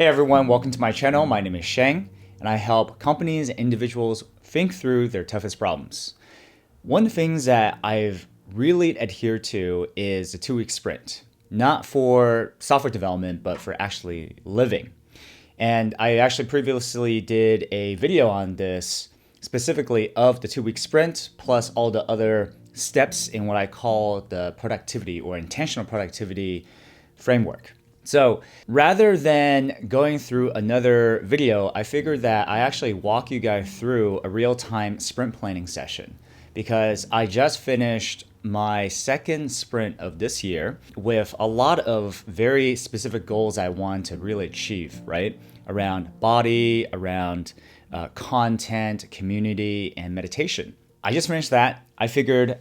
Hey everyone, welcome to my channel. My name is Sheng, and I help companies and individuals think through their toughest problems. One of the things that I've really adhered to is the 2-week sprint, not for software development, but for actually living. And I actually previously did a video on this, specifically of the 2-week sprint, plus all the other steps in what I call the productivity or intentional productivity framework. So rather than going through another video, I figured that I actually walk you guys through a real-time sprint planning session because I just finished my second sprint of this year with a lot of very specific goals I want to really achieve, right? Around body, around content, community, and meditation. I just finished that. I figured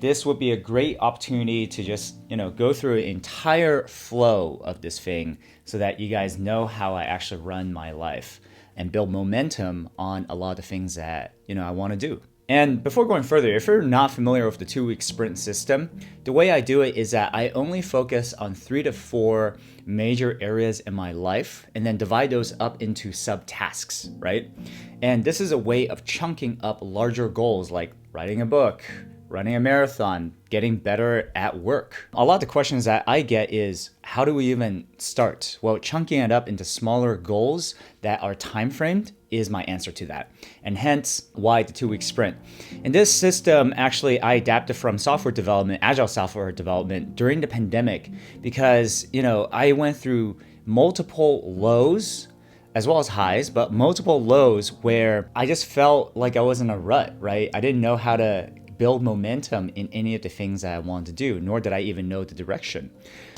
this would be a great opportunity to just, go through an entire flow of this thing so that you guys know how I actually run my life and build momentum on a lot of things that, I want to do. And before going further, if you're not familiar with the 2-week sprint system, the way I do it is that I only focus on 3 to 4 major areas in my life and then divide those up into subtasks, right? And this is a way of chunking up larger goals like writing a book, running a marathon, getting better at work. A lot of the questions that I get is, how do we even start? Well, chunking it up into smaller goals that are time framed is my answer to that. And hence why the 2-week sprint. And this system, actually, I adapted from software development, agile software development during the pandemic because, I went through multiple lows as well as highs, but multiple lows where I just felt like I was in a rut, right? I didn't know how to build momentum in any of the things that I wanted to do, nor did I even know the direction.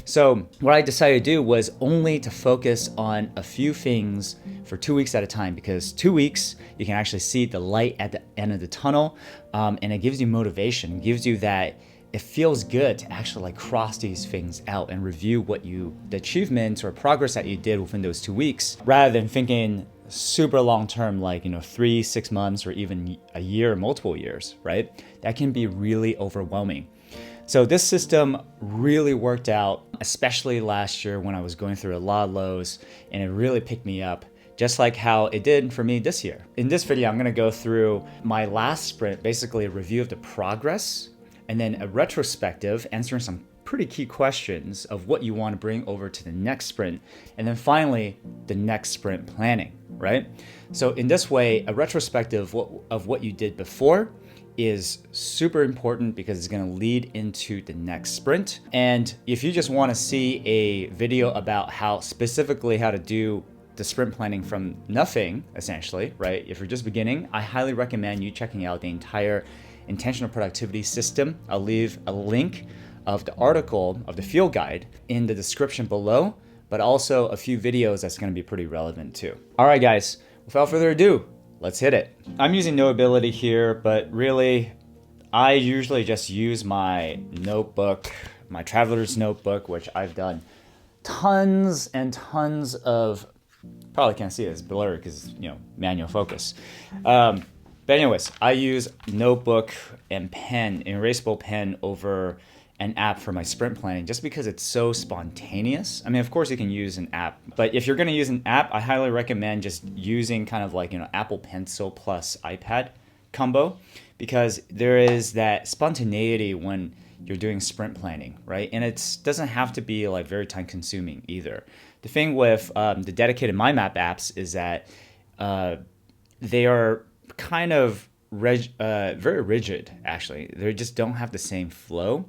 So what I decided to do was only to focus on a few things for 2 weeks at a time, because 2 weeks, you can actually see the light at the end of the tunnel, and it gives you motivation, it gives you that it feels good to actually cross these things out and review the achievements or progress that you did within those 2 weeks, rather than thinking super long term, 3, 6 months, or even a year, multiple years, right? That can be really overwhelming. So this system really worked out, especially last year when I was going through a lot of lows, and it really picked me up, just like how it did for me this year. In this video, I'm gonna go through my last sprint, basically a review of the progress, and then a retrospective, answering some pretty key questions of what you want to bring over to the next sprint, and then finally the next sprint planning, right? So in this way, a retrospective of what you did before is super important because it's going to lead into the next sprint. And if you just want to see a video about how to do the sprint planning from nothing, essentially, right? If you're just beginning, I highly recommend you checking out the entire intentional productivity system. I'll leave a link of the article of the field guide in the description below, but also a few videos that's going to be pretty relevant too. All right, guys, without further ado, let's hit it. I'm using Knowability here, but really, I usually just use my notebook, my traveler's notebook, which I've done tons and tons of, probably can't see it, it's blurry because, manual focus. But anyways, I use notebook and pen, an erasable pen over an app for my sprint planning just because it's so spontaneous. I mean, of course you can use an app, but if you're gonna use an app, I highly recommend just using kind of Apple Pencil plus iPad combo, because there is that spontaneity when you're doing sprint planning, right? And it doesn't have to be very time consuming either. The thing with the dedicated mind map apps is that they are kind of very rigid, actually. They just don't have the same flow.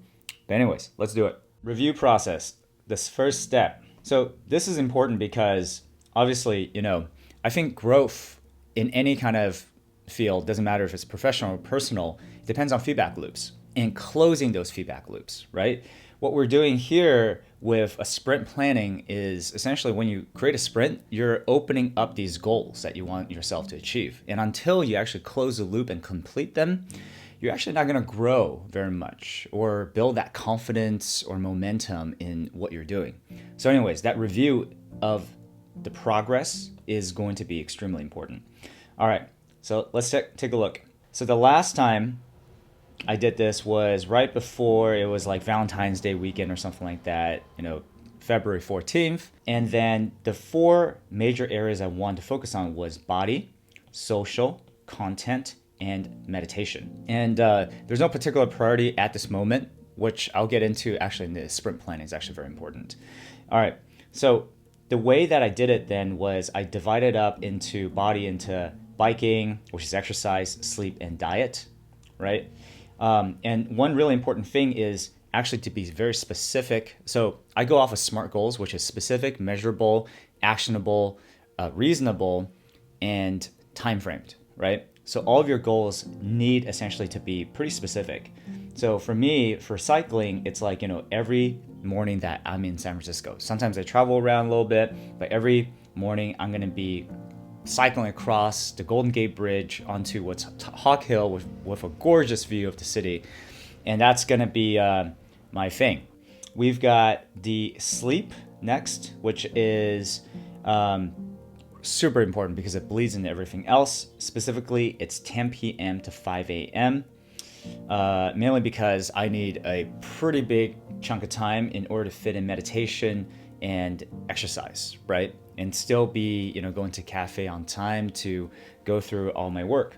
But anyways, let's do it. Review process, this first step. So this is important because obviously, I think growth in any kind of field, doesn't matter if it's professional or personal, it depends on feedback loops and closing those feedback loops, right? What we're doing here with a sprint planning is essentially when you create a sprint, you're opening up these goals that you want yourself to achieve. And until you actually close the loop and complete them, you're actually not going to grow very much or build that confidence or momentum in what you're doing. So anyways, that review of the progress is going to be extremely important. All right, so let's take a look. So the last time I did this was right before it was Valentine's Day weekend or something like that, February 14th. And then the 4 major areas I wanted to focus on was body, social, content, and meditation. And there's no particular priority at this moment, which I'll get into actually in the sprint planning is actually very important. All right, so the way that I did it then was I divided up into body into biking, which is exercise, sleep, and diet, right? And one really important thing is actually to be very specific. So I go off of SMART goals, which is specific, measurable, actionable, reasonable, and time framed, right? So all of your goals need essentially to be pretty specific. So for me, for cycling, it's like, every morning that I'm in San Francisco. Sometimes I travel around a little bit, but every morning I'm going to be cycling across the Golden Gate Bridge onto what's Hawk Hill with a gorgeous view of the city. And that's going to be my thing. We've got the sleep next, which is super important because it bleeds into everything else. Specifically, it's 10 p.m. to 5 a.m. Mainly because I need a pretty big chunk of time in order to fit in meditation and exercise, right? And still be, going to cafe on time to go through all my work.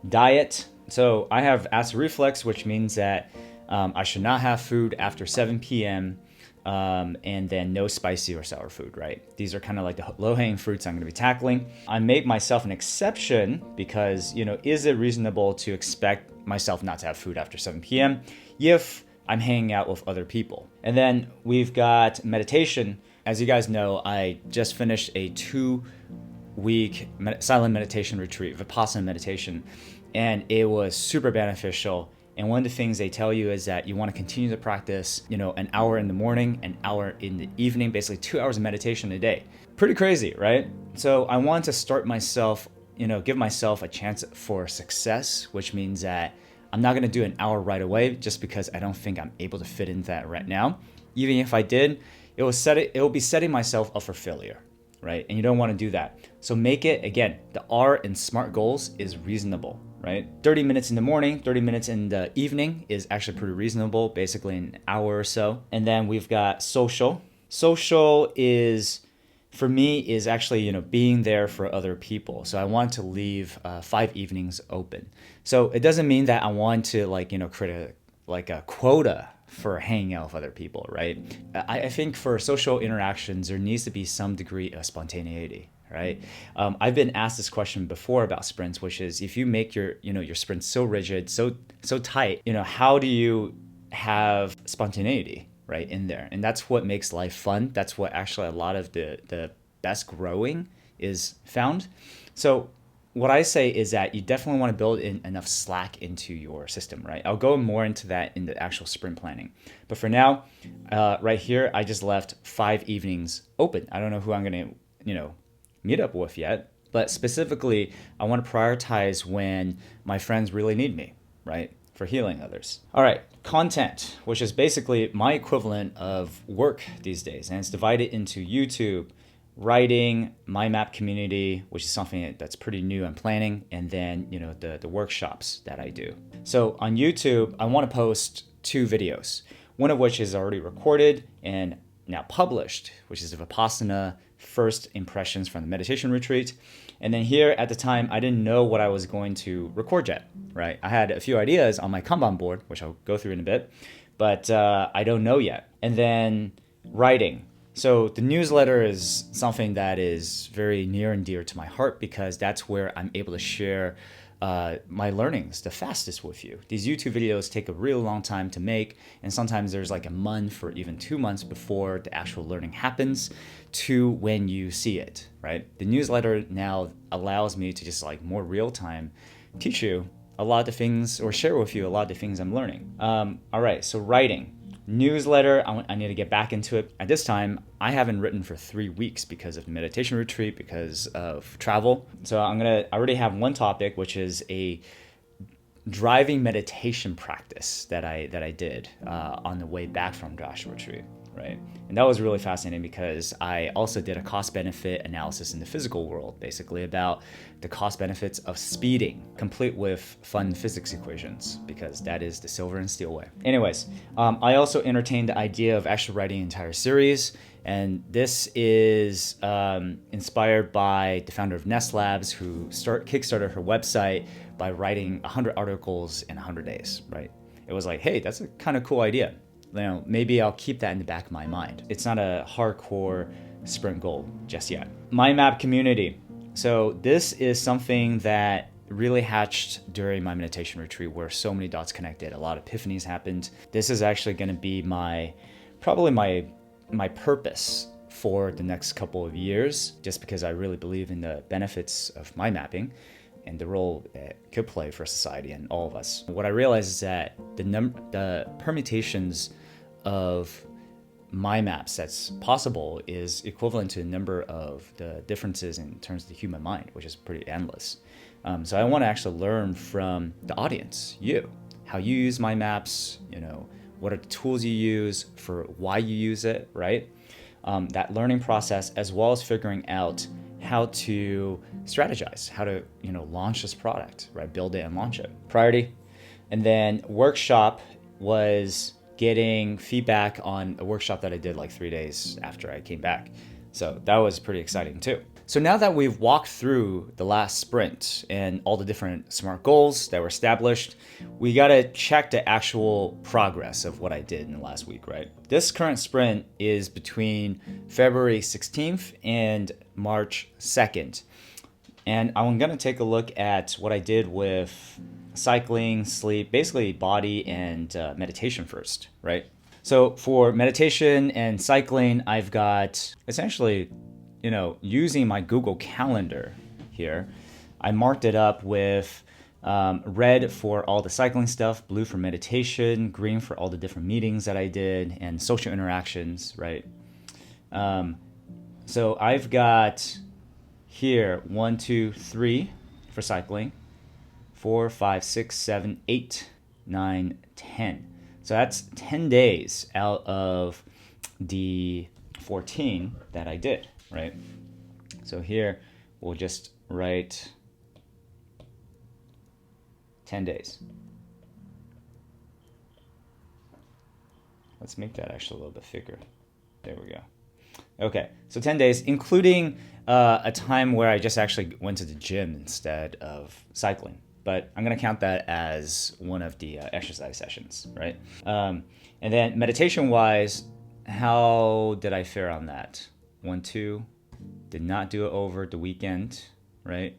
Diet. So I have acid reflux, which means that I should not have food after 7 p.m. And then no spicy or sour food, right? These are kind of like the low-hanging fruits I'm going to be tackling. I make myself an exception because, is it reasonable to expect myself not to have food after 7 p.m. if I'm hanging out with other people? And then we've got meditation. As you guys know, I just finished a 2-week silent meditation retreat, Vipassana meditation, and it was super beneficial. And one of the things they tell you is that you want to continue to practice, an hour in the morning, an hour in the evening, basically 2 hours of meditation a day. Pretty crazy, right? So I want to start myself, give myself a chance for success, which means that I'm not going to do an hour right away just because I don't think I'm able to fit into that right now. Even if I did, it will be setting myself up for failure, right? And you don't want to do that. So make it, again, the R in SMART goals is reasonable, right? 30 minutes in the morning, 30 minutes in the evening is actually pretty reasonable, basically an hour or so. And then we've got social. Social is, for me, is actually, being there for other people. So I want to leave 5 evenings open. So it doesn't mean that I want to create a quota for hanging out with other people, right? I think for social interactions, there needs to be some degree of spontaneity, right? I've been asked this question before about sprints, which is if you make your sprints so rigid, so tight, how do you have spontaneity, right, in there? And that's what makes life fun. That's what actually a lot of the best growing is found. So what I say is that you definitely want to build in enough slack into your system, right? I'll go more into that in the actual sprint planning. But for now, right here, I just left 5 evenings open. I don't know who I'm going to, meet up with yet. But specifically, I want to prioritize when my friends really need me, right? For healing others. All right, content, which is basically my equivalent of work these days. And it's divided into YouTube, writing, my map community, which is something that's pretty new and planning, and then the workshops that I do. So on YouTube, I want to post 2 videos, one of which is already recorded and now published, which is the Vipassana first impressions from the meditation retreat. And then here at the time, I didn't know what I was going to record yet, right? I had a few ideas on my Kanban board, which I'll go through in a bit, but I don't know yet. And then writing. So the newsletter is something that is very near and dear to my heart because that's where I'm able to share my learnings the fastest with you. These YouTube videos take a real long time to make, and sometimes there's like a month or even 2 months before the actual learning happens to when you see it, right? The newsletter now allows me to just more real time teach you a lot of the things or share with you a lot of the things I'm learning. All right, so writing. Newsletter, I need to get back into it. At this time, I haven't written for 3 weeks because of the meditation retreat, because of travel. So I already have one topic, which is a driving meditation practice that I did on the way back from Joshua retreat, right? And that was really fascinating because I also did a cost-benefit analysis in the physical world, basically about the cost benefits of speeding, complete with fun physics equations, because that is the silver and steel way. Anyways, I also entertained the idea of actually writing an entire series, And this is inspired by the founder of Nest Labs, who kickstarted her website by writing 100 articles in 100 days, right? It was like, hey, that's a kind of cool idea. Maybe I'll keep that in the back of my mind. It's not a hardcore sprint goal just yet. Mind map community. So this is something that really hatched during my meditation retreat, where so many dots connected, a lot of epiphanies happened. This is actually going to be probably my purpose for the next couple of years, just because I really believe in the benefits of mind mapping and the role it could play for society and all of us. What I realized is that the permutations of mind maps that's possible is equivalent to the number of the differences in terms of the human mind, which is pretty endless. So I want to actually learn from the audience, how you use mind maps, what are the tools you use, for why you use it, right? That learning process, as well as figuring out how to strategize, how to launch this product, right? Build it and launch it. Priority. And then workshop was getting feedback on a workshop that I did like 3 days after I came back. So that was pretty exciting too. So now that we've walked through the last sprint and all the different SMART goals that were established, we got to check the actual progress of what I did in the last week, right? This current sprint is between February 16th and March 2nd. And I'm going to take a look at what I did with cycling, sleep, basically body and meditation first, right? So for meditation and cycling, I've got essentially, using my Google Calendar here, I marked it up with red for all the cycling stuff, blue for meditation, green for all the different meetings that I did and social interactions, right? So I've got here 1, 2, 3 for cycling, 4, 5, 6, 7, 8, 9, 10. So that's 10 days out of the 14 that I did, right? So here we'll just write 10 days. Let's make that actually a little bit bigger. There we go. Okay, so 10 days, including a time where I just actually went to the gym instead of cycling. But I'm going to count that as one of the exercise sessions, right? And then meditation-wise, how did I fare on that? 1, 2, did not do it over the weekend, right?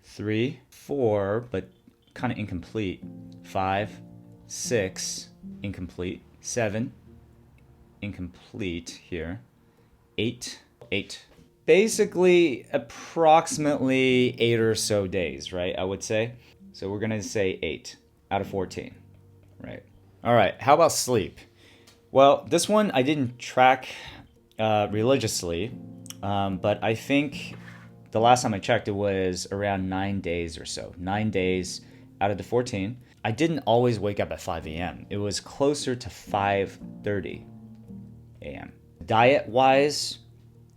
3, 4, but kind of incomplete. 5, 6, incomplete. 7, incomplete here. 8. Basically, approximately 8 or so days, right? I would say. So we're going to say 8 out of 14, right? All right, how about sleep? Well, this one I didn't track religiously, but I think the last time I checked, it was around 9 days or so. 9 days out of the 14. I didn't always wake up at 5 a.m. It was closer to 5:30 a.m. Diet-wise,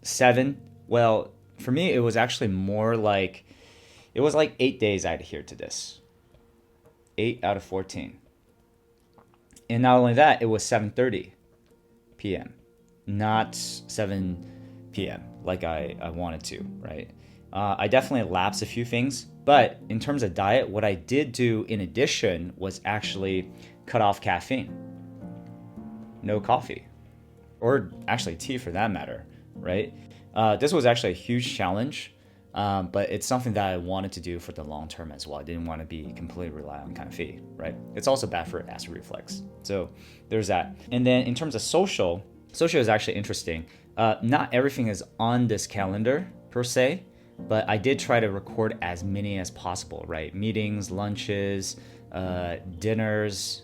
7. Well, for me, it was actually more like, it was like 8 days I adhered to this. 8 out of 14. And not only that, it was 7:30 p.m., not 7 p.m. like I wanted to, right? I definitely lapsed a few things, but in terms of diet, what I did do in addition was actually cut off caffeine. No coffee, or actually tea for that matter, right? This was actually a huge challenge, but it's something that I wanted to do for the long term as well. I didn't want to be completely reliant on caffeine, right? It's also bad for acid reflux. So there's that. And then in terms of social is actually interesting. Not everything is on this calendar per se, but I did try to record as many as possible, right? Meetings, lunches, dinners,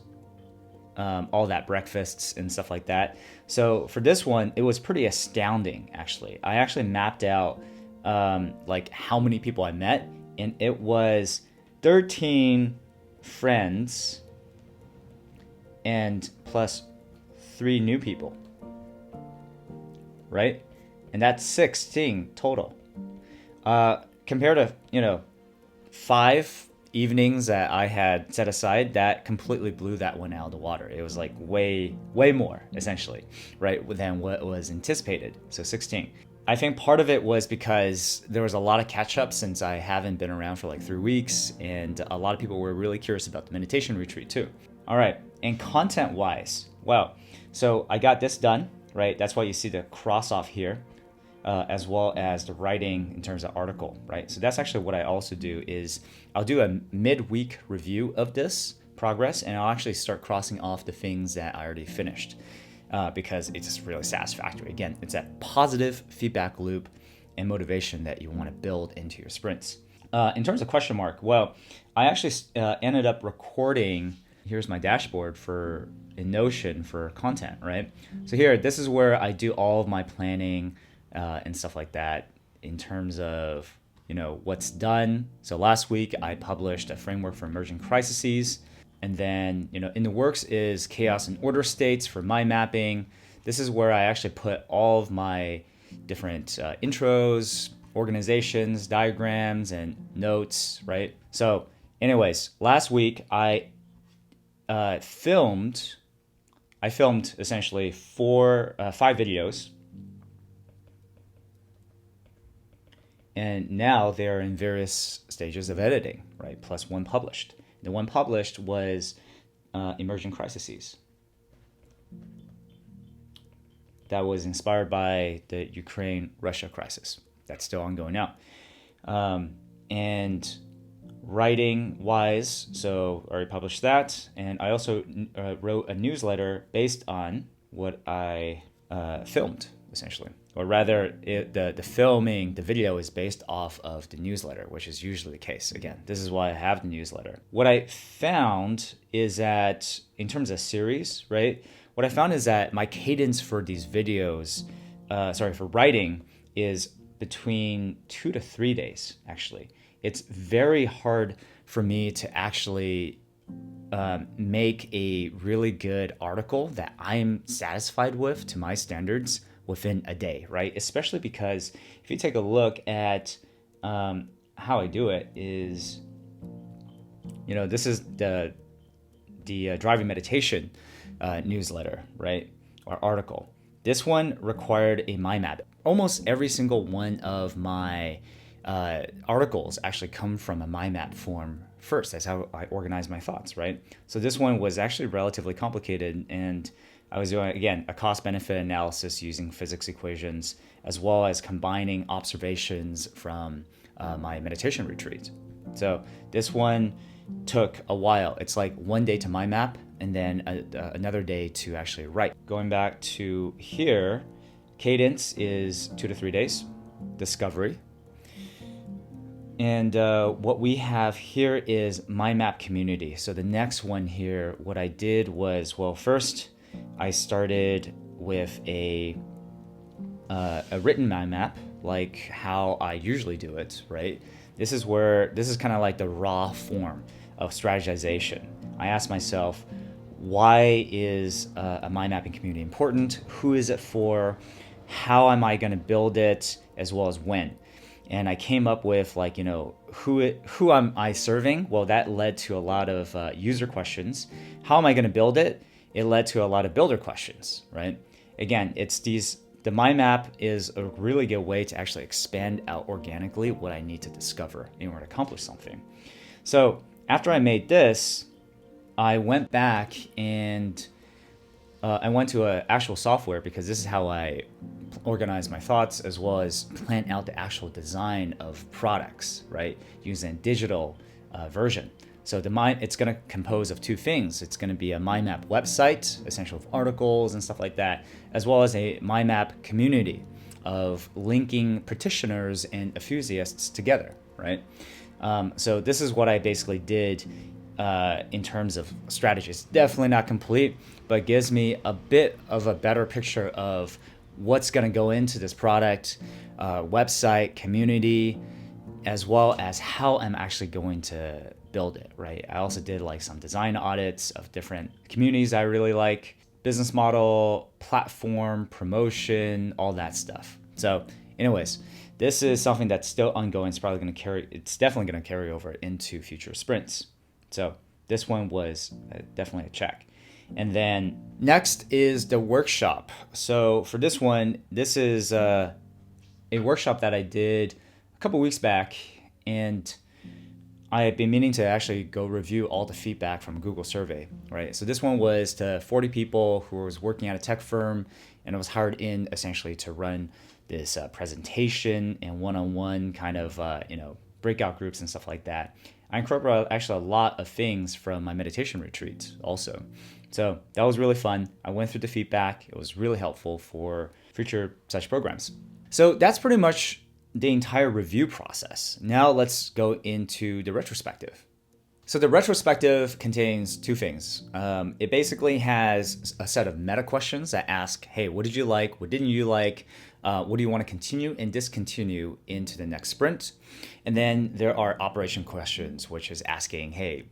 all that, breakfasts and stuff like that. So for this one, it was pretty astounding, actually. I actually mapped out like how many people I met, and it was 13 friends and plus 3 new people, right? And that's 16 total. Compared to, 5 evenings that I had set aside, that completely blew that one out of the water. It was like way more essentially, right, than what was anticipated. So 16. I think part of it was because there was a lot of catch up since I haven't been around for like 3 weeks, and a lot of people were really curious about the meditation retreat too. All right, and content wise, well, so I got this done, right? That's why you see the cross off here, as well as the writing in terms of article, right? So that's actually what I also do is I'll do a mid-week review of this progress, and I'll actually start crossing off the things that I already finished. Because it's just really satisfactory. Again, it's that positive feedback loop and motivation that you want to build into your sprints. In terms of question mark, well, I actually ended up recording. Here's my dashboard in Notion for content, right? So here, this is where I do all of my planning and stuff like that in terms of what's done. So last week I published a framework for emerging crises. And then, in the works is chaos and order states for mind mapping. This is where I actually put all of my different intros, organizations, diagrams, and notes, right? So anyways, last week I filmed essentially 5 videos. And now they're in various stages of editing, right? Plus one published. The one published was Emerging Crises. That was inspired by the Ukraine-Russia crisis. That's still ongoing now. And writing-wise, so I already published that. And I also wrote a newsletter based on what I filmed, essentially. Or rather, the filming, the video is based off of the newsletter, which is usually the case. Again, this is why I have the newsletter. What I found is that in terms of series, right? What I found is that my cadence for these videos, for writing, is between 2 to 3 days, actually. It's very hard for me to actually make a really good article that I'm satisfied with to my standards within a day, right? Especially because if you take a look at how I do it is, this is the driving meditation newsletter, right? Or article. This one required a mind map. Almost every single one of my articles actually come from a mind map form first. That's how I organize my thoughts, right? So this one was actually relatively complicated, and I was doing, again, a cost-benefit analysis using physics equations, as well as combining observations from my meditation retreat. So this one took a while. It's like 1 day to mind map, and then another day to actually write. Going back to here, cadence is 2 to 3 days. Discovery. And what we have here is mind map community. So the next one here, what I did was, well, first I started with a written mind map, like how I usually do it, right? This is kind of like the raw form of strategization. I asked myself, why is a mind mapping community important? Who is it for? How am I going to build it, as well as when? And I came up with who am I serving? Well, that led to a lot of user questions. How am I going to build it? It led to a lot of builder questions, right? Again, the mind map is a really good way to actually expand out organically what I need to discover in order to accomplish something. So after I made this, I went back and I went to an actual software, because this is how I organize my thoughts, as well as plan out the actual design of products, right? Using a digital version. So it's going to compose of 2 things. It's going to be a mind map website, essential articles and stuff like that, as well as a mind map community of linking practitioners and enthusiasts together, right? So this is what I basically did in terms of strategy. It's definitely not complete, but gives me a bit of a better picture of what's going to go into this product, website, community, as well as how I'm actually going to build it, right? I also did some design audits of different communities I really like, business model, platform, promotion, all that stuff. So Anyways, this is something that's still ongoing. It's definitely going to carry over into future sprints. So this one was definitely a check. And then next is the workshop. So for this one, this is a workshop that I did a couple weeks back, and I had been meaning to actually go review all the feedback from a Google survey, right? So this one was to 40 people who was working at a tech firm, and I was hired in essentially to run this presentation and one-on-one kind of, breakout groups and stuff like that. I incorporated actually a lot of things from my meditation retreats also. So that was really fun. I went through the feedback. It was really helpful for future such programs. So that's pretty much the entire review process. Now let's go into the retrospective. So the retrospective contains two things. It basically has a set of meta questions that ask, hey, what did you like? What didn't you like? What do you want to continue and discontinue into the next sprint? And then there are operation questions, which is asking, hey,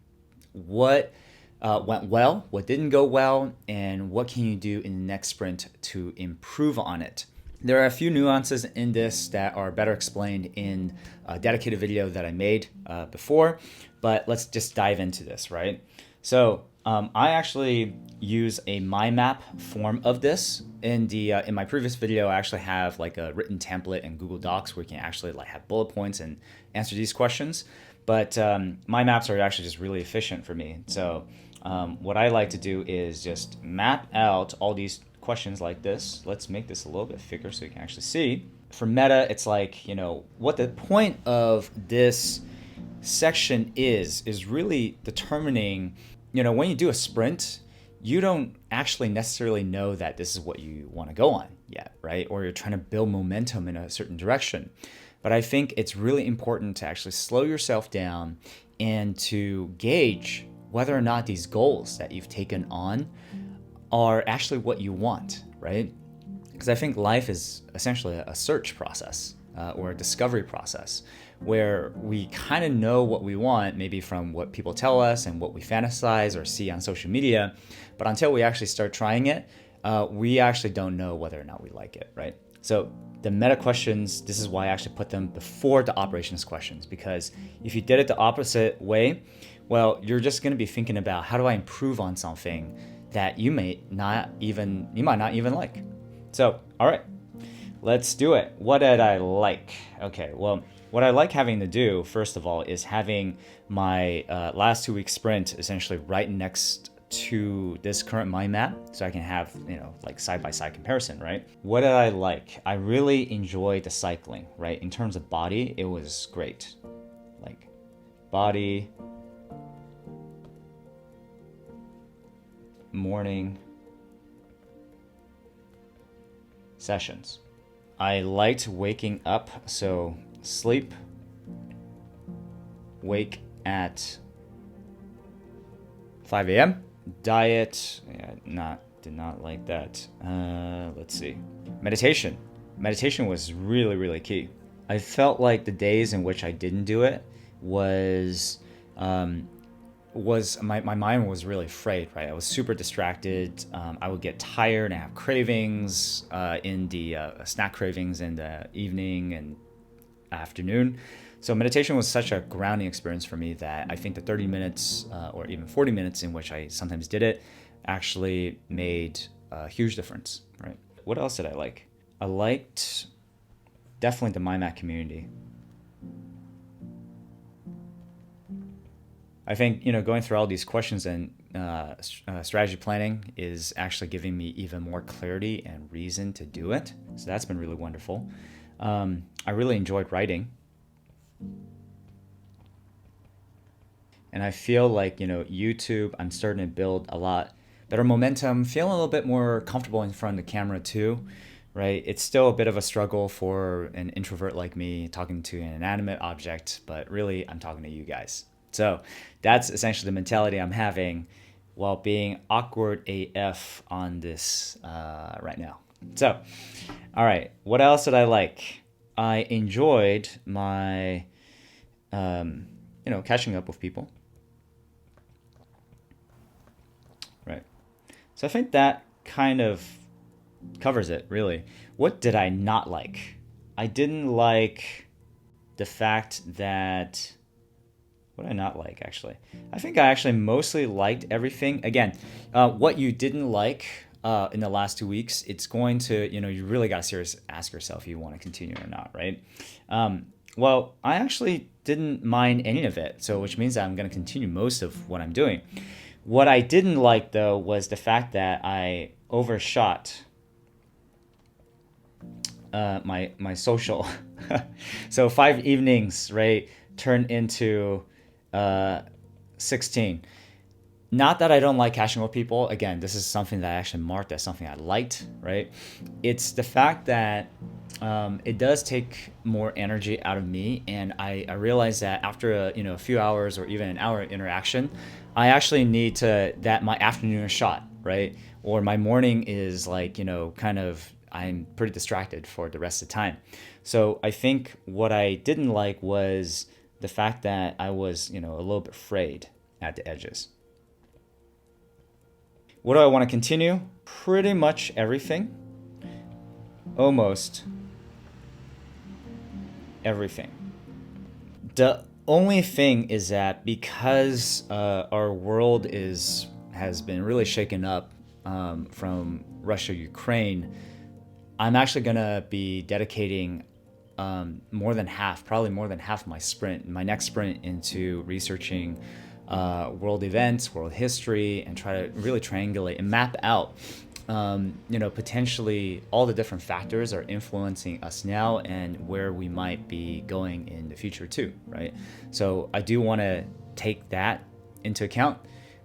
what went well, what didn't go well, and what can you do in the next sprint to improve on it? There are a few nuances in this that are better explained in a dedicated video that I made before, but let's just dive into this, right? So I actually use a mind map form of this. In my previous video, I actually have like a written template in Google Docs where you can actually like have bullet points and answer these questions. But mind maps are actually just really efficient for me. So what I like to do is just map out all these questions like this. Let's make this a little bit bigger so you can actually see. For meta, it's like, what the point of this section is really determining, when you do a sprint, you don't actually necessarily know that this is what you want to go on yet, right? Or you're trying to build momentum in a certain direction. But I think it's really important to actually slow yourself down and to gauge whether or not these goals that you've taken on are actually what you want, right? Because I think life is essentially a search process or a discovery process where we kind of know what we want, maybe from what people tell us and what we fantasize or see on social media. But until we actually start trying it, we actually don't know whether or not we like it, right? So the meta questions, this is why I actually put them before the operations questions, because if you did it the opposite way, well, you're just going to be thinking about how do I improve on something that you might not even like. So, all right, let's do it. What did I like? Okay, well, what I like having to do, first of all, is having my last 2 week sprint essentially right next to this current mind map, so I can have, like side-by-side comparison, right? What did I like? I really enjoyed the cycling, right? In terms of body, it was great. Like body, morning sessions. I liked waking up, so sleep, wake at 5 a.m. Diet, did not like that. Let's see. Meditation. Meditation was really, really key. I felt like the days in which I didn't do it was my mind was really frayed, right? I was super distracted. I would get tired and have cravings in the snack cravings in the evening and afternoon. So meditation was such a grounding experience for me that I think the 30 minutes or even 40 minutes in which I sometimes did it actually made a huge difference, right? What else did I like? I liked definitely the MyMac community. I think, going through all these questions and strategy planning is actually giving me even more clarity and reason to do it. So that's been really wonderful. I really enjoyed writing. And I feel like, YouTube, I'm starting to build a lot better momentum, feeling a little bit more comfortable in front of the camera too, right? It's still a bit of a struggle for an introvert like me talking to an inanimate object, but really I'm talking to you guys. So that's essentially the mentality I'm having while being awkward AF on this right now. So, all right, what else did I like? I enjoyed my, catching up with people. Right. So I think that kind of covers it, really. What did I not like? I didn't like the fact that, what did I not like actually? I think I actually mostly liked everything. Again, what you didn't like in the last 2 weeks, it's going to, you really got to serious ask yourself if you want to continue or not, right? Well, I actually didn't mind any of it, so which means that I'm going to continue most of what I'm doing. What I didn't like though was the fact that I overshot my social. So 5 evenings, right, turned into 16. Not that I don't like catching up with people. Again, this is something that I actually marked as something I liked, right? It's the fact that it does take more energy out of me, and I realize that after a few hours or even an hour interaction, I actually need to that my afternoon is shot, right? Or my morning is like kind of I'm pretty distracted for the rest of the time. So I think what I didn't like was the fact that I was a little bit frayed at the edges. What do I want to continue? Pretty much everything. Almost everything. The only thing is that because our world has been really shaken up from Russia, Ukraine, I'm actually gonna be dedicating probably more than half my next sprint into researching world events, world history, and try to really triangulate and map out, potentially all the different factors are influencing us now and where we might be going in the future too, right? So I do want to take that into account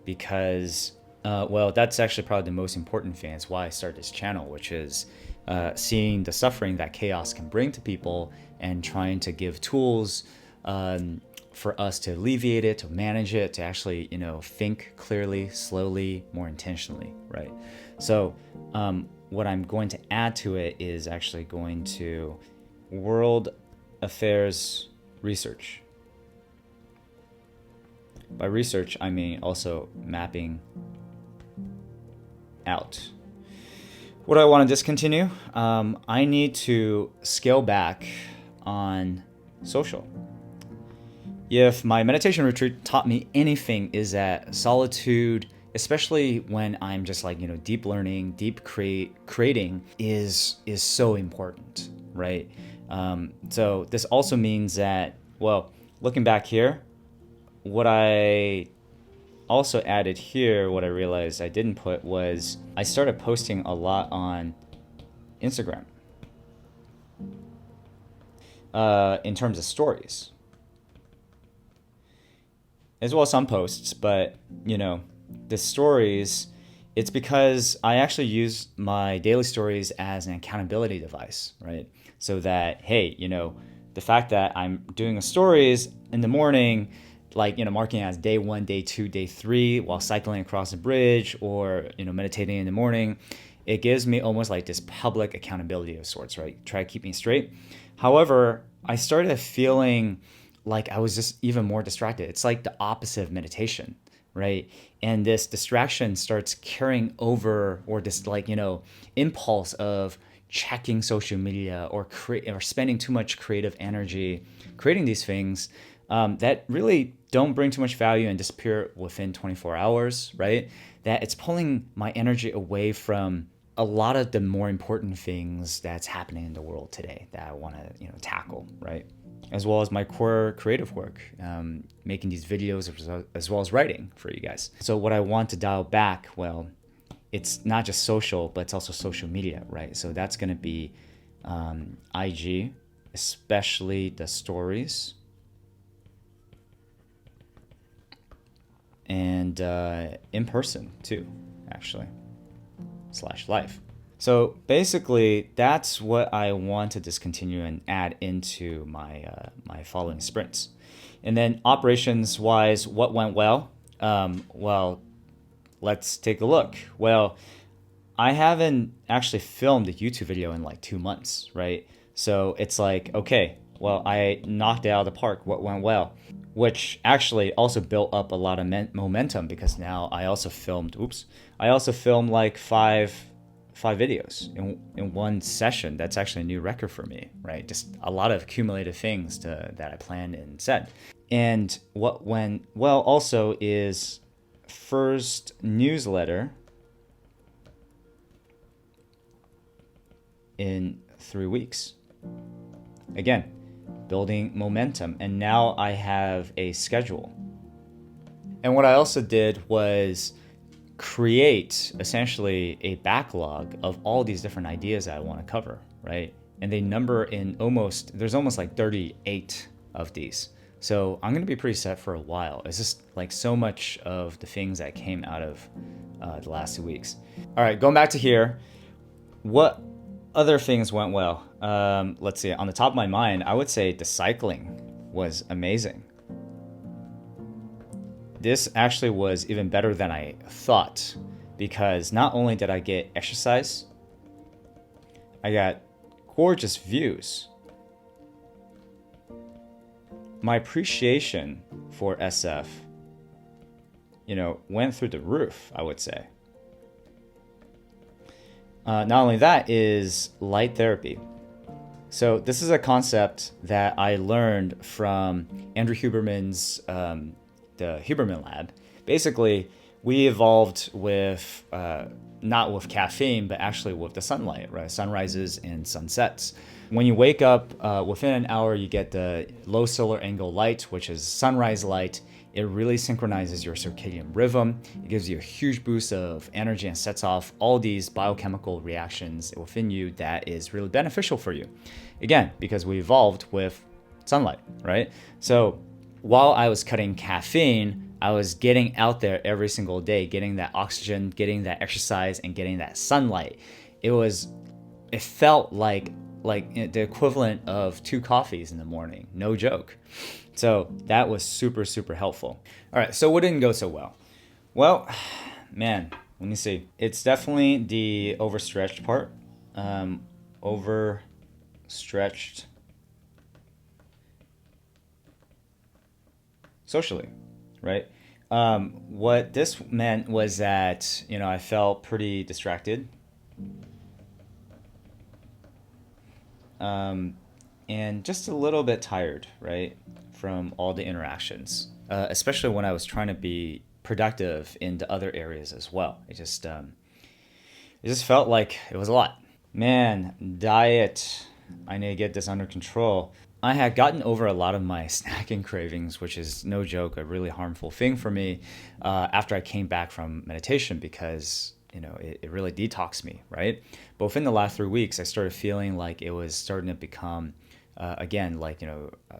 because, well, that's actually probably the most important thing. It's why I started this channel, which is seeing the suffering that chaos can bring to people and trying to give tools for us to alleviate it, to manage it, to actually, think clearly, slowly, more intentionally, right? So what I'm going to add to it is actually going to world affairs research. By research, I mean also mapping out. What do I want to discontinue? I need to scale back on social. If my meditation retreat taught me anything, is that solitude, especially when I'm just like deep learning, deep creating, is so important, right? So this also means that, well, looking back here, what I also added here, what I realized I didn't put was I started posting a lot on Instagram in terms of stories, as well as some posts, but the stories, it's because I actually use my daily stories as an accountability device, right? So that, hey, the fact that I'm doing a stories in the morning, like, marking it as day 1, day 2, day 3 while cycling across a bridge or, meditating in the morning, it gives me almost like this public accountability of sorts, right? Try to keep me straight. However, I started feeling like I was just even more distracted. It's like the opposite of meditation, right? And this distraction starts carrying over, or this impulse of checking social media or spending too much creative energy creating these things that really don't bring too much value and disappear within 24 hours, right? That it's pulling my energy away from a lot of the more important things that's happening in the world today that I want to tackle, right? As well as my core creative work, making these videos as well as writing for you guys. So what I want to dial back, well, it's not just social, but it's also social media, right? So that's going to be IG, especially the stories, and in person too, actually, /live. So basically, that's what I want to discontinue and add into my my following sprints. And then operations-wise, what went well? Well, let's take a look. Well, I haven't actually filmed a YouTube video in like 2 months, right? So it's like, okay, well, I knocked it out of the park. What went well? Which actually also built up a lot of momentum because now I also filmed like 5 videos in one session. That's actually a new record for me, right? Just a lot of cumulative things that I planned and said. And what went well also is first newsletter in 3 weeks. Again, building momentum. And now I have a schedule. And what I also did was create essentially a backlog of all these different ideas that I want to cover, right? And they number in there's almost like 38 of these. So I'm going to be pretty set for a while. It's just like so much of the things that came out of the last 2 weeks. All right, going back to here, what other things went well? Let's see, on the top of my mind, I would say the cycling was amazing. This actually was even better than I thought, because not only did I get exercise, I got gorgeous views. My appreciation for SF, went through the roof, I would say. Not only that is light therapy. So this is a concept that I learned from Andrew Huberman's the Huberman Lab. Basically, we evolved with not with caffeine, but actually with the sunlight, right? Sunrises and sunsets. When you wake up, within an hour, you get the low solar angle light, which is sunrise light. It really synchronizes your circadian rhythm. It gives you a huge boost of energy and sets off all these biochemical reactions within you that is really beneficial for you. Again, because we evolved with sunlight, right? So while I was cutting caffeine, I was getting out there every single day, getting that oxygen, getting that exercise, and getting that sunlight. It felt like the equivalent of 2 coffees in the morning, no joke. So that was super, super helpful. All right, so what didn't go so well? Well, man, let me see. It's definitely the overstretched part. Overstretched socially, right? What this meant was that, I felt pretty distracted. And just a little bit tired, right, from all the interactions, especially when I was trying to be productive in the other areas as well. It just felt like it was a lot. Man, diet, I need to get this under control. I had gotten over a lot of my snacking cravings, which is no joke, a really harmful thing for me after I came back from meditation, because it really detoxed me, right? But within the last 3 weeks, I started feeling like it was starting to become,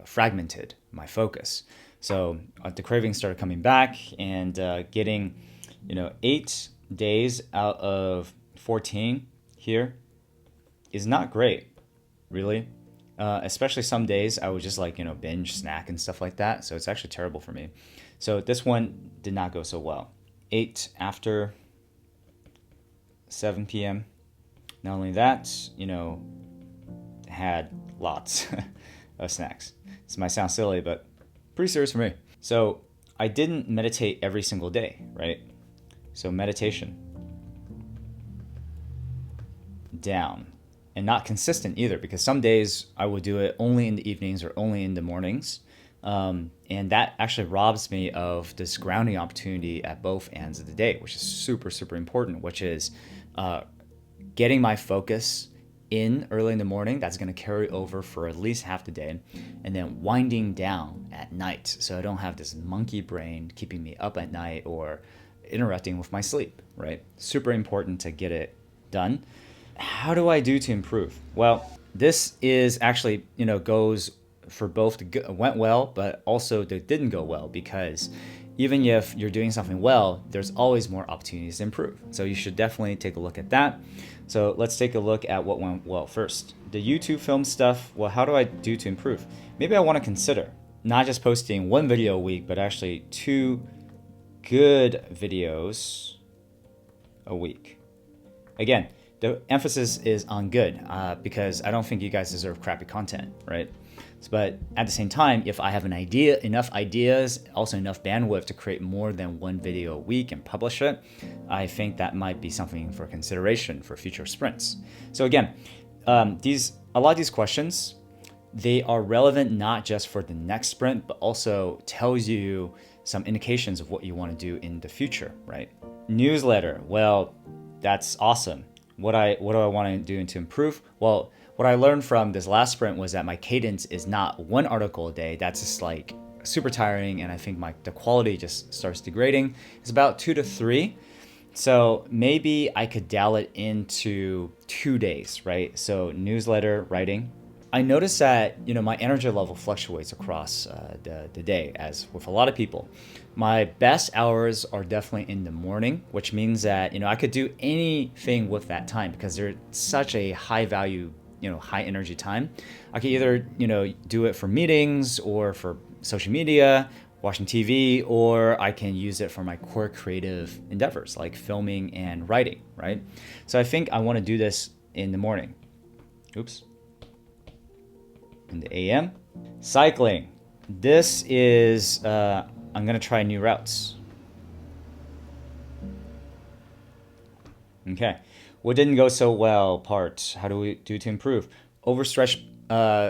fragmented, my focus. So the cravings started coming back, and getting, 8 days out of 14 here is not great, really. Especially some days I would just binge snack and stuff like that. So it's actually terrible for me. So this one did not go so well. 8 after 7 p.m. Not only that, had lots of snacks. This might sound silly, but pretty serious for me. So I didn't meditate every single day, right? So meditation down. And not consistent either, because some days I would do it only in the evenings or only in the mornings. And that actually robs me of this grounding opportunity at both ends of the day, which is super, super important, which is getting my focus in early in the morning. That's going to carry over for at least half the day, and then winding down at night, so I don't have this monkey brain keeping me up at night or interrupting with my sleep, right? Super important to get it done. How do I do to improve? Well, this is actually, goes for both went well, but also that didn't go well, because even if you're doing something well, there's always more opportunities to improve. So you should definitely take a look at that. So let's take a look at what went well first. The YouTube film stuff, well, how do I do to improve? Maybe I want to consider not just posting 1 video a week, but actually 2 good videos a week. Again, the emphasis is on good, because I don't think you guys deserve crappy content, right? But at the same time, if I have an idea, enough ideas, also enough bandwidth to create more than one video a week and publish it, I think that might be something for consideration for future sprints. So again, a lot of these questions, they are relevant not just for the next sprint, but also tells you some indications of what you want to do in the future, right? Newsletter, well, that's awesome. What do I want to do to improve? Well, what I learned from this last sprint was that my cadence is not one article a day. That's just like super tiring, and I think the quality just starts degrading. It's about 2 to 3. So maybe I could dial it into 2 days, right? So newsletter writing. I noticed that, my energy level fluctuates across the day, as with a lot of people. My best hours are definitely in the morning, which means that, I could do anything with that time because they're such a high value, high energy time. I could either, do it for meetings or for social media, watching TV, or I can use it for my core creative endeavors like filming and writing, right? So I think I want to do this in the morning. Oops. In the AM. Cycling. This is, I'm going to try new routes. Okay. What didn't go so well part? How do we do to improve? Overstretch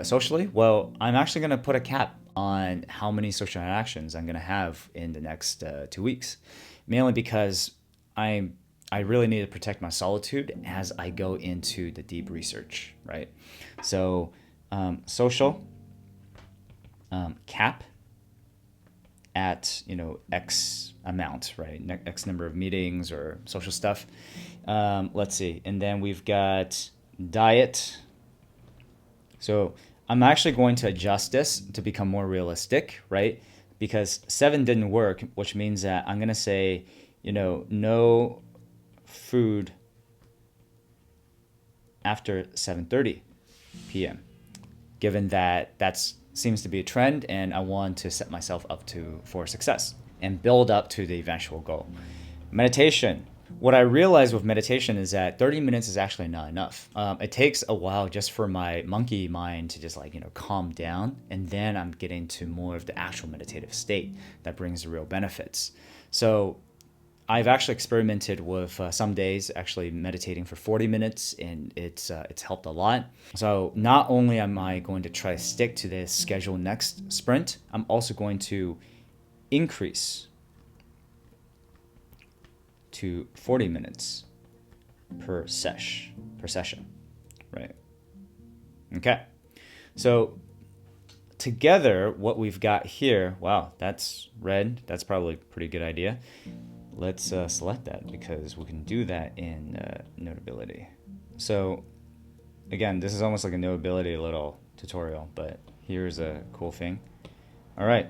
socially? Well, I'm actually going to put a cap on how many social interactions I'm going to have in the next 2 weeks. Mainly because I really need to protect my solitude as I go into the deep research, right? So social cap at X amount, right? X number of meetings or social stuff. Let's see, and then we've got diet. So I'm actually going to adjust this to become more realistic, right? Because 7 didn't work, which means that I'm gonna say, no food after 7:30 p.m. given that seems to be a trend and I want to set myself up for success and build up to the eventual goal. Meditation. What I realized with meditation is that 30 minutes is actually not enough. It takes a while just for my monkey mind to just calm down, and then I'm getting to more of the actual meditative state that brings the real benefits. So I've actually experimented with some days actually meditating for 40 minutes, and it's helped a lot. So not only am I going to try to stick to this schedule next sprint, I'm also going to increase to 40 minutes per session, right? Okay. So together, what we've got here, wow, that's red. That's probably a pretty good idea. Let's select that because we can do that in Notability. So again, this is almost like a Notability little tutorial, but here's a cool thing. All right.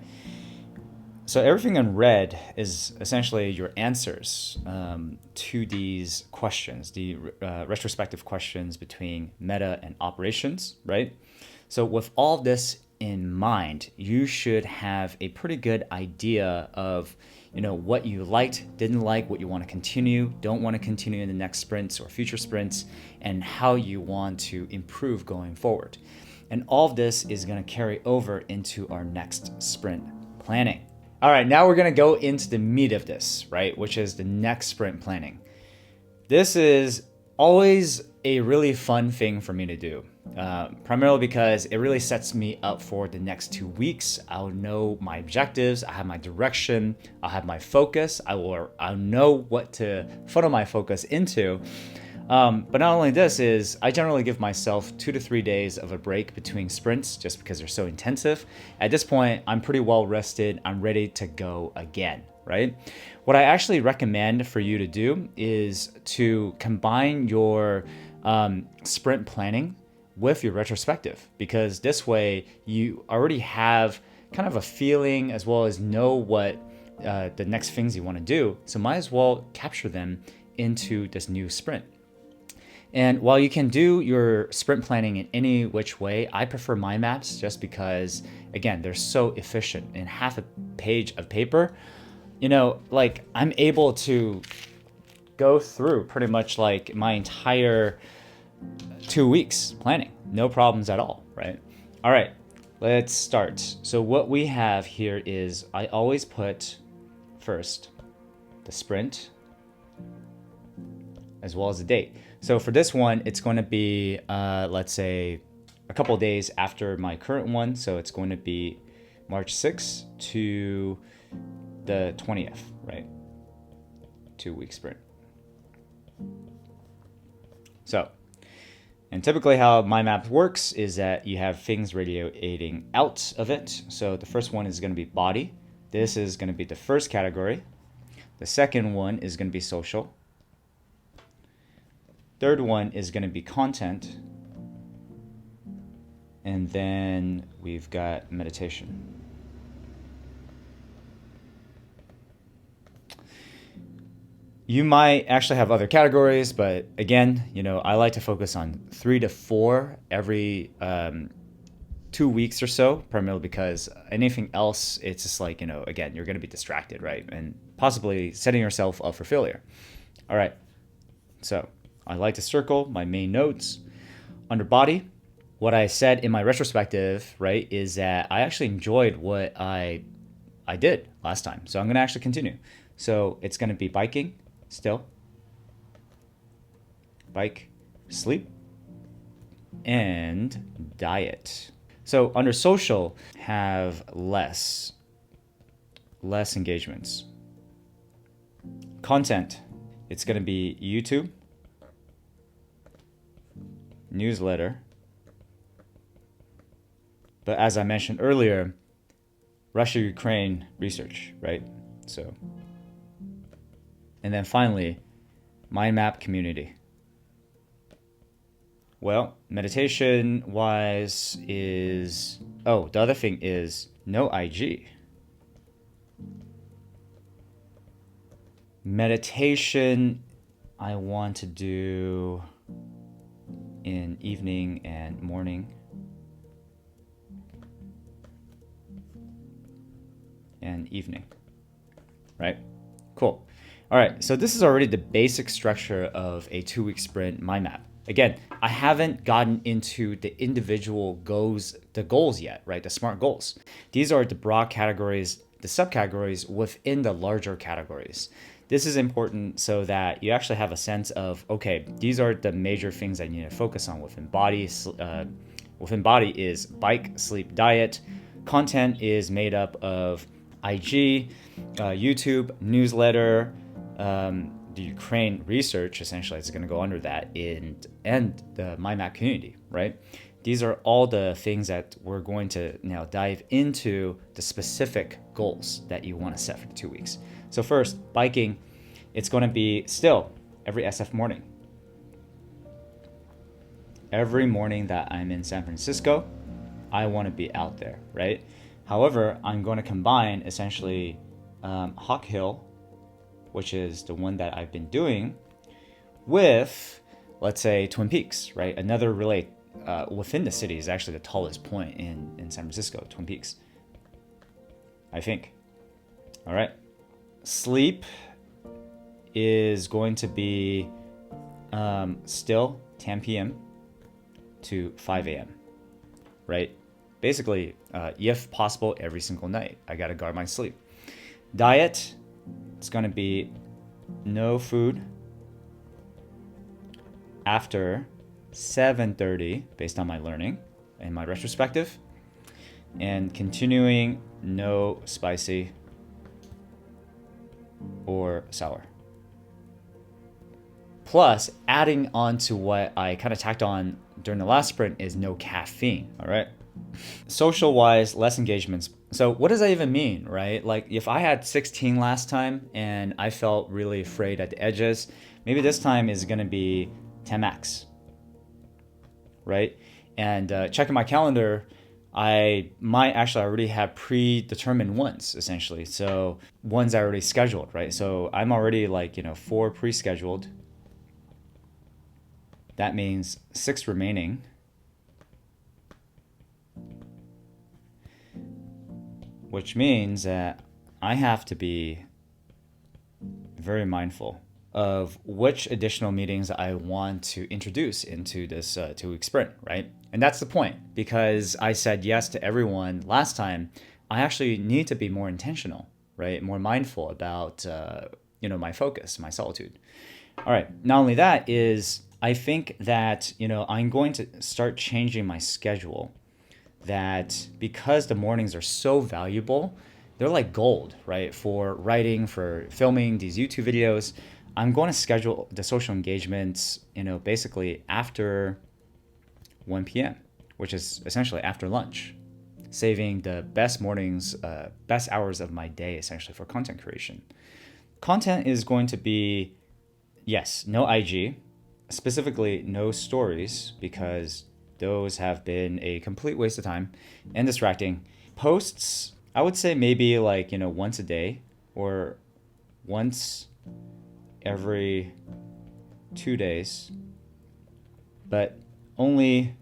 So everything in red is essentially your answers to these questions, the retrospective questions between meta and operations, right? So with all this in mind, you should have a pretty good idea of what you liked, didn't like, what you want to continue, don't want to continue in the next sprints or future sprints, and how you want to improve going forward. And all of this is going to carry over into our next sprint planning. All right, now we're going to go into the meat of this, right? Which is the next sprint planning. This is always a really fun thing for me to do, primarily because it really sets me up for the next 2 weeks. I'll know my objectives, I have my direction, I'll have my focus, I'll know what to funnel my focus into. But not only this is, I generally give myself 2 to 3 days of a break between sprints just because they're so intensive. At this point, I'm pretty well rested. I'm ready to go again, right? What I actually recommend for you to do is to combine your sprint planning with your retrospective, because this way you already have kind of a feeling as well as know what the next things you want to do. So might as well capture them into this new sprint. And while you can do your sprint planning in any which way, I prefer mind maps just because, again, they're so efficient. In half a page of paper, I'm able to go through pretty much like my entire 2 weeks planning. No problems at all, right? All right. Let's start. So what we have here is I always put first the sprint as well as the date. So for this one, it's going to be, let's say, a couple of days after my current one. So it's going to be March 6th to the 20th, right? 2-week sprint. So, and typically how my map works is that you have things radiating out of it. So the first one is going to be body. This is going to be the first category. The second one is going to be social. Third one is going to be content. And then we've got meditation. You might actually have other categories, but again, I like to focus on 3 to 4 every 2 weeks or so, primarily because anything else, it's just like, again, you're going to be distracted, right? And possibly setting yourself up for failure. All right. So I like to circle my main nodes. Under body, what I said in my retrospective, right, is that I actually enjoyed what I did last time. So I'm going to actually continue. So it's going to be biking. Still, bike, sleep, and diet. So under social, have less engagements. Content, it's going to be YouTube, newsletter, but as I mentioned earlier, Russia-Ukraine research, right? So. And then finally, mind map community. Well, meditation wise is, the other thing is no IG. Meditation, I want to do in evening and morning. And evening, right? Cool. All right, so this is already the basic structure of a 2-week sprint mind map. Again, I haven't gotten into the individual goals yet, right? The SMART goals. These are the broad categories, the subcategories within the larger categories. This is important so that you actually have a sense of, okay, these are the major things I need to focus on within body. Within body is bike, sleep, diet. Content is made up of IG, YouTube, newsletter, the Ukraine research, essentially, is going to go under that, and the MyMap community, right? These are all the things that we're going to now dive into the specific goals that you want to set for the 2 weeks. So first, biking, it's going to be still every SF morning. Every morning that I'm in San Francisco, I want to be out there, right? However, I'm going to combine essentially Hawk Hill, which is the one that I've been doing, with, let's say, Twin Peaks, right? Another really, within the city is actually the tallest point in San Francisco, Twin Peaks, I think. All right. Sleep is going to be still 10 p.m. to 5 a.m., right? Basically, if possible, every single night. I got to guard my sleep. Diet, it's going to be no food after 7:30 based on my learning and my retrospective, and continuing no spicy or sour. Plus, adding on to what I kind of tacked on during the last sprint is no caffeine, all right? Social wise, less engagements. So what does that even mean, right? Like if I had 16 last time and I felt really afraid at the edges, maybe this time is going to be 10 max, right? And checking my calendar, I might actually already have predetermined ones, essentially. So ones I already scheduled, right? So I'm already 4 pre-scheduled. That means 6 remaining. Which means that I have to be very mindful of which additional meetings I want to introduce into this 2 week sprint, right? And that's the point, because I said yes to everyone last time. I actually need to be more intentional, right? More mindful about my focus, my solitude. All right. Not only that is I think that I'm going to start changing my schedule. That because the mornings are so valuable, they're like gold, right? For writing, for filming these YouTube videos. I'm going to schedule the social engagements, basically after 1 p.m., which is essentially after lunch, saving the best mornings, best hours of my day essentially for content creation. Content is going to be, yes, no IG, specifically no stories, because those have been a complete waste of time and distracting. Posts, I would say maybe like, once a day or once every 2 days, but only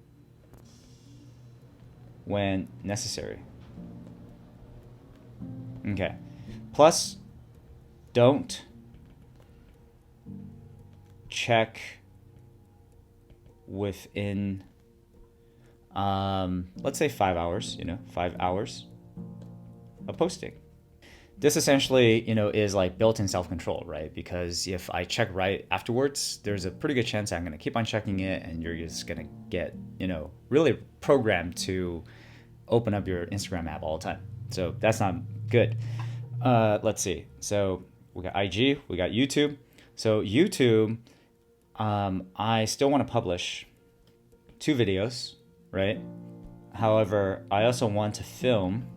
when necessary. Okay. Plus, don't check within, let's say 5 hours, 5 hours of posting. This essentially, is like built-in self-control, right? Because if I check right afterwards, there's a pretty good chance I'm going to keep on checking it, and you're just going to get, really programmed to open up your Instagram app all the time. So that's not good. Let's see. So we got IG, we got YouTube. So YouTube, I still want to publish 2 videos, right? However, I also want to film.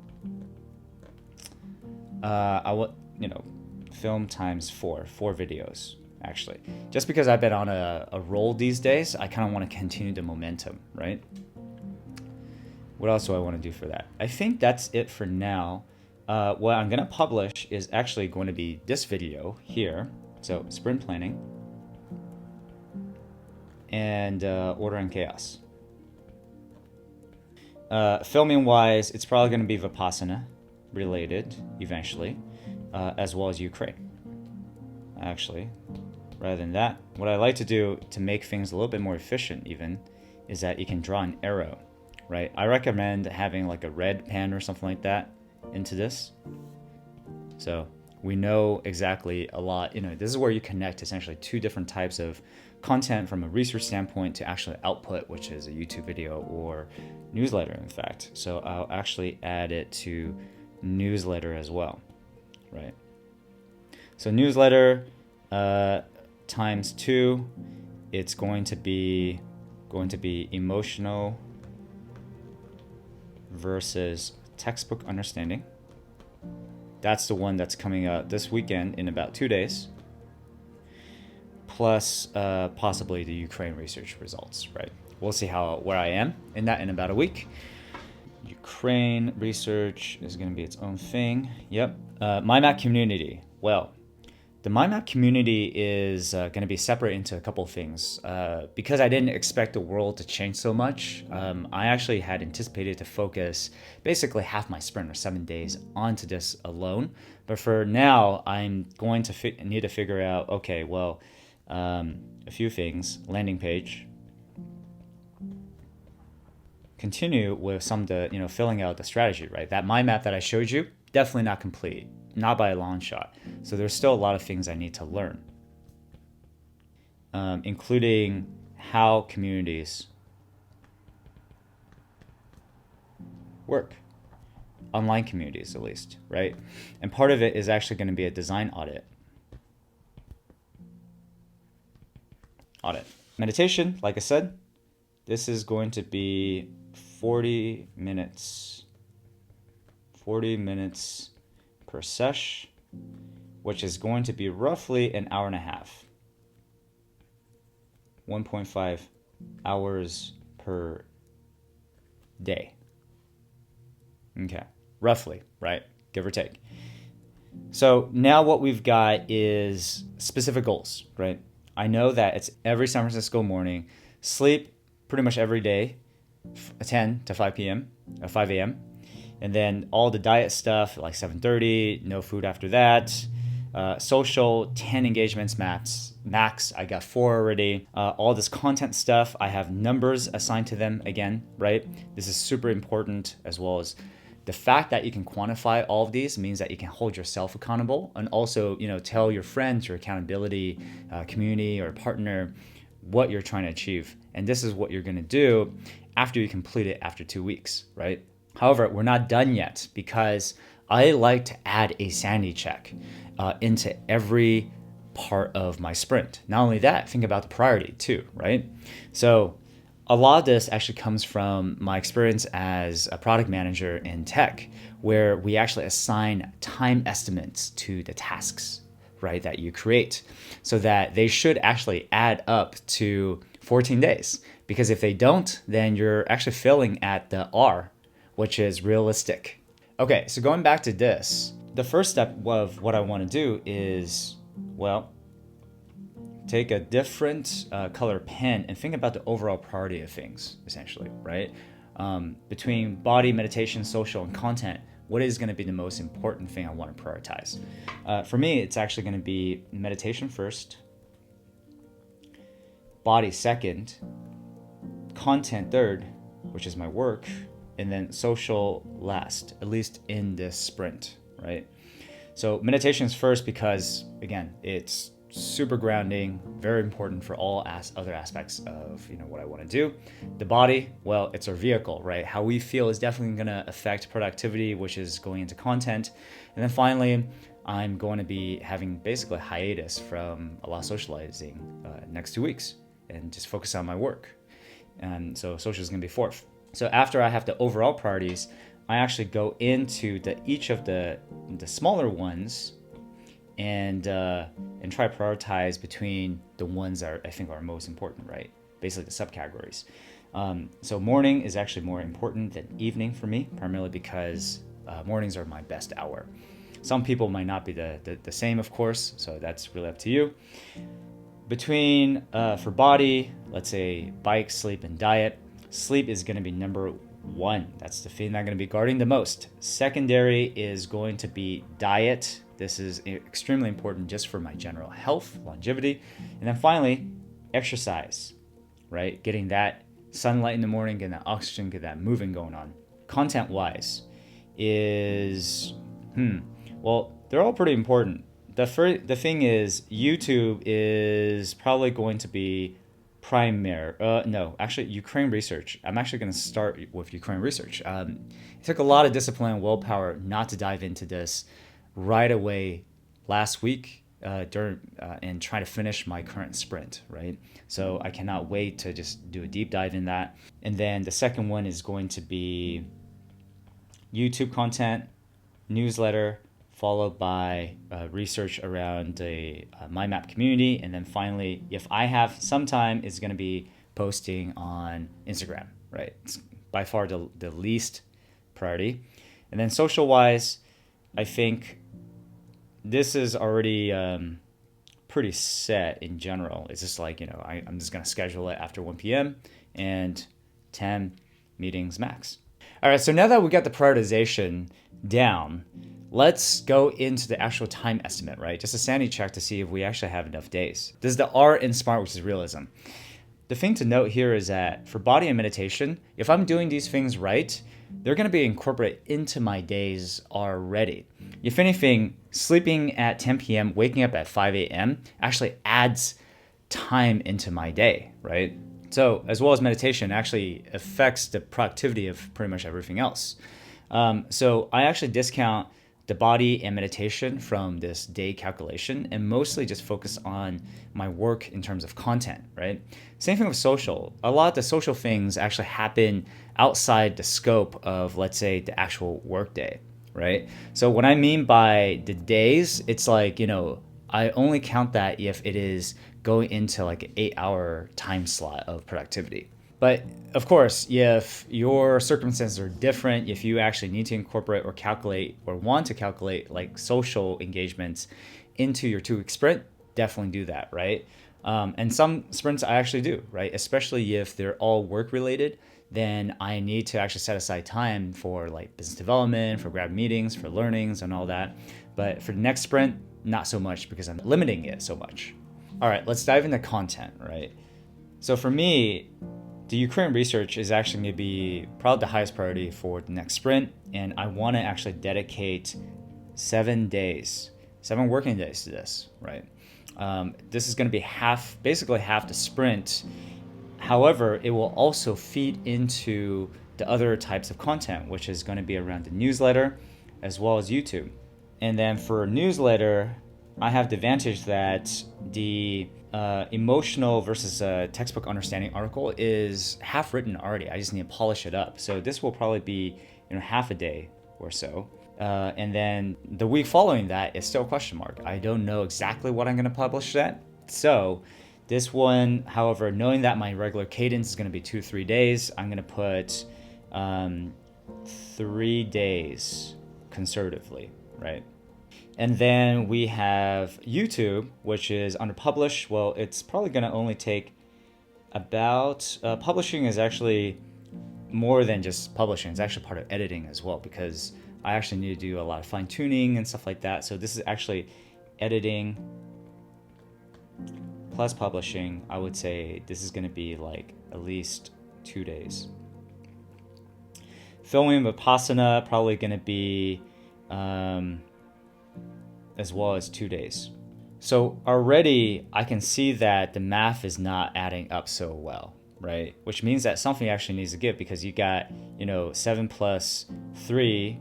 Film times 4 videos, actually. Just because I've been on a roll these days, I kind of want to continue the momentum, right? What else do I want to do for that? I think that's it for now. What I'm going to publish is actually going to be this video here. So sprint planning and order and chaos. Filming wise, it's probably going to be Vipassana related eventually, as well as Ukraine. Actually, rather than that, what I like to do to make things a little bit more efficient even is that you can draw an arrow, right? I recommend having like a red pen or something like that into this. So we know exactly a lot, this is where you connect essentially 2 different types of content from a research standpoint to actually output, which is a YouTube video or newsletter, in fact. So I'll actually add it to newsletter as well, right? So newsletter times 2, it's going to be emotional versus textbook understanding. That's the one that's coming out this weekend in about 2 days. Plus possibly the Ukraine research results, right? We'll see where I am in that in about a week. Ukraine research is going to be its own thing. Yep. MyMap community. Well, the MyMap community is going to be separate into a couple things. Because I didn't expect the world to change so much, I actually had anticipated to focus basically half my sprint or 7 days onto this alone. But for now, I'm going to need to figure out, okay, well, a few things. Landing page. Continue with some of the, filling out the strategy, right? That mind map that I showed you, definitely not complete, not by a long shot. So there's still a lot of things I need to learn, including how communities work, online communities at least, right? And part of it is actually going to be a design audit. Meditation, like I said, this is going to be 40 minutes per sesh, which is going to be roughly an hour and a half. 1.5 hours per day. Okay, roughly, right? Give or take. So now what we've got is specific goals, right? I know that it's every San Francisco morning, sleep pretty much every day, 10 to 5 p.m., 5 a.m., and then all the diet stuff like 7:30, no food after that, Social, 10 engagements max. I got 4 already. All this content stuff, I have numbers assigned to them again, right? This is super important, as well as the fact that you can quantify all of these means that you can hold yourself accountable, and also, tell your friends, your accountability community or partner what you're trying to achieve. And this is what you're going to do after you complete it after 2 weeks, right? However, we're not done yet, because I like to add a sanity check into every part of my sprint. Not only that, think about the priority too, right? So a lot of this actually comes from my experience as a product manager in tech, where we actually assign time estimates to the tasks, right, that you create, so that they should actually add up to 14 days. Because if they don't, then you're actually failing at the R, which is realistic. Okay, so going back to this, the first step of what I want to do is, well, take a different color pen and think about the overall priority of things, essentially, right? Between body, meditation, social, and content, what is going to be the most important thing I want to prioritize? For me, it's actually going to be meditation first, body second, content third, which is my work, and then social last, at least in this sprint, right? So meditation is first because, again, it's super grounding, very important for all other aspects of what I want to do. The body, well, it's our vehicle, right? How we feel is definitely going to affect productivity, which is going into content. And then finally, I'm going to be having basically a hiatus from a lot of socializing next 2 weeks and just focus on my work. And so social is going to be fourth. So after I have the overall priorities, I actually go into each of the smaller ones and try to prioritize between the ones that I think are most important, right? Basically the subcategories. So morning is actually more important than evening for me, primarily because mornings are my best hour. Some people might not be the same, of course, so that's really up to you. Between, for body, let's say bike, sleep, and diet, sleep is going to be number 1. That's the thing that I'm going to be guarding the most. Secondary is going to be diet. This is extremely important just for my general health, longevity. And then finally, exercise, right? Getting that sunlight in the morning, getting that oxygen, get that moving going on. Content-wise is, well, they're all pretty important. The thing is, YouTube is probably going to be Ukraine research. I'm actually going to start with Ukraine research. It took a lot of discipline and willpower not to dive into this right away last week and try to finish my current sprint, right? So I cannot wait to just do a deep dive in that. And then the second one is going to be YouTube content, newsletter, followed by research around the MyMap community. And then finally, if I have some time, it's going to be posting on Instagram, right? It's by far the least priority. And then social-wise, I think this is already pretty set in general. It's just like, I'm just going to schedule it after 1 p.m. and 10 meetings max. All right, so now that we got the prioritization down, let's go into the actual time estimate, right? Just a sanity check to see if we actually have enough days. This is the R in SMART, which is realism. The thing to note here is that for body and meditation, if I'm doing these things right, they're going to be incorporated into my days already. If anything, sleeping at 10 p.m., waking up at 5 a.m. actually adds time into my day, right? So as well as meditation actually affects the productivity of pretty much everything else. So I actually discount the body and meditation from this day calculation and mostly just focus on my work in terms of content, right? Same thing with social. A lot of the social things actually happen outside the scope of, let's say, the actual work day, right? So what I mean by the days, it's like, I only count that if it is going into like an 8-hour time slot of productivity. But of course, if your circumstances are different, if you actually need to incorporate or calculate or want to calculate like social engagements into your 2-week sprint, definitely do that, right? And some sprints I actually do, right? Especially if they're all work related, then I need to actually set aside time for like business development, for grab meetings, for learnings and all that. But for the next sprint, not so much because I'm limiting it so much. All right, let's dive into content, right? So for me, the Ukraine research is actually going to be probably the highest priority for the next sprint. And I want to actually dedicate 7 working days to this, right? This is going to be basically half the sprint. However, it will also feed into the other types of content, which is going to be around the newsletter as well as YouTube. And then for newsletter, I have the advantage that the emotional versus textbook understanding article is half written already. I just need to polish it up. So this will probably be half a day or so. And then the week following that is still a question mark. I don't know exactly what I'm going to publish that. So this one, however, knowing that my regular cadence is going to be 2-3 days, I'm going to put 3 days conservatively, right? And then we have YouTube, which is under publish. Well, it's probably going to only take about, publishing is actually more than just publishing. It's actually part of editing as well, because I actually need to do a lot of fine tuning and stuff like that. So this is actually editing plus publishing. I would say this is going to be like at least 2 days. Filming Vipassana probably going to be as well as 2 days. So already I can see that the math is not adding up so well, right? Which means that something actually needs to give, because you got 7 plus 3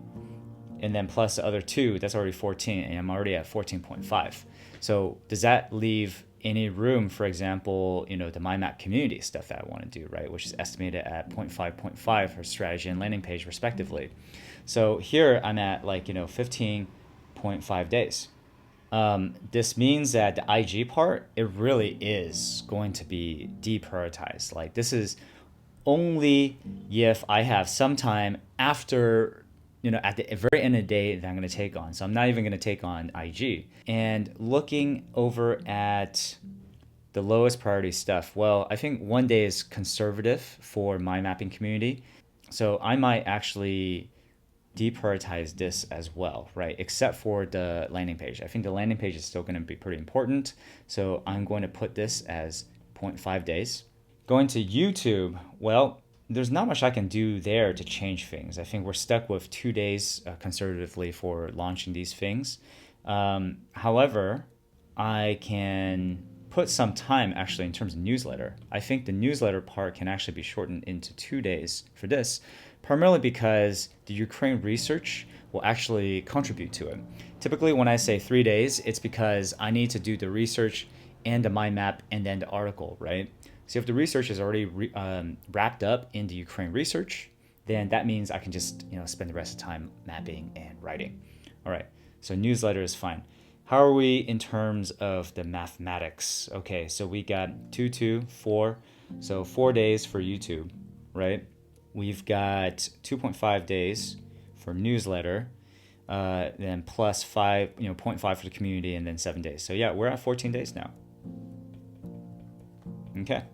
and then plus the other 2, that's already 14, and I'm already at 14.5. So does that leave any room, for example, the mind map community stuff that I want to do, right? Which is estimated at 0.5 for strategy and landing page respectively. So here I'm at 15.5 days. This means that the IG part, it really is going to be deprioritized. Like this is only if I have some time after, at the very end of the day that I'm going to take on. So I'm not even going to take on IG. And looking over at the lowest priority stuff, well, I think 1 day is conservative for my mapping community. So I might actually deprioritize this as well, right? Except for the landing page. I think the landing page is still going to be pretty important. So I'm going to put this as 0.5 days. Going to YouTube, well, there's not much I can do there to change things. I think we're stuck with 2 days conservatively for launching these things. However, I can put some time actually in terms of newsletter. I think the newsletter part can actually be shortened into 2 days for this, primarily because the Ukraine research will actually contribute to it. Typically when I say 3 days, it's because I need to do the research and the mind map and then the article, right? So if the research is already wrapped up in the Ukraine research, then that means I can just spend the rest of the time mapping and writing. All right, so newsletter is fine. How are we in terms of the mathematics? Okay, so we got 2, 2, 4, so 4 days for YouTube, right? We've got 2.5 days for newsletter, then plus 5, 0.5 for the community, and then 7 days. So yeah, we're at 14 days now. Okay,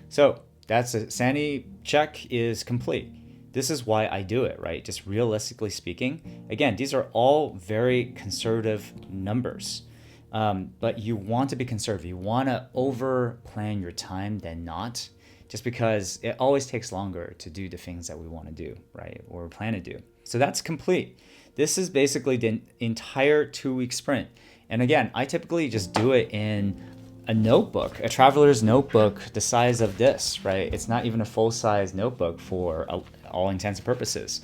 so that's a sanity check is complete. This is why I do it, right? Just realistically speaking, again, these are all very conservative numbers, but you want to be conservative. You want to over plan your time than not, just because it always takes longer to do the things that we want to do, right? Or plan to do. So that's complete. This is basically the entire 2-week sprint. And again, I typically just do it in a notebook, a traveler's notebook the size of this, right? It's not even a full-size notebook for all intents and purposes,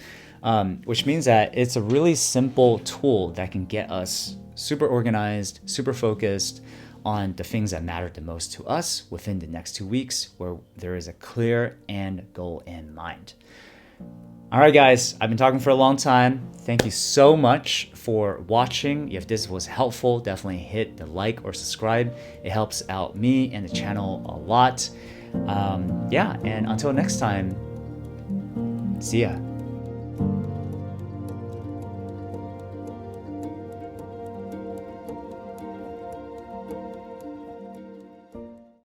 which means that it's a really simple tool that can get us super organized, super focused on the things that matter the most to us within the next 2 weeks, where there is a clear end goal in mind. All right, guys, I've been talking for a long time. Thank you so much for watching. If this was helpful, definitely hit the like or subscribe. It helps out me and the channel a lot. And until next time, see ya.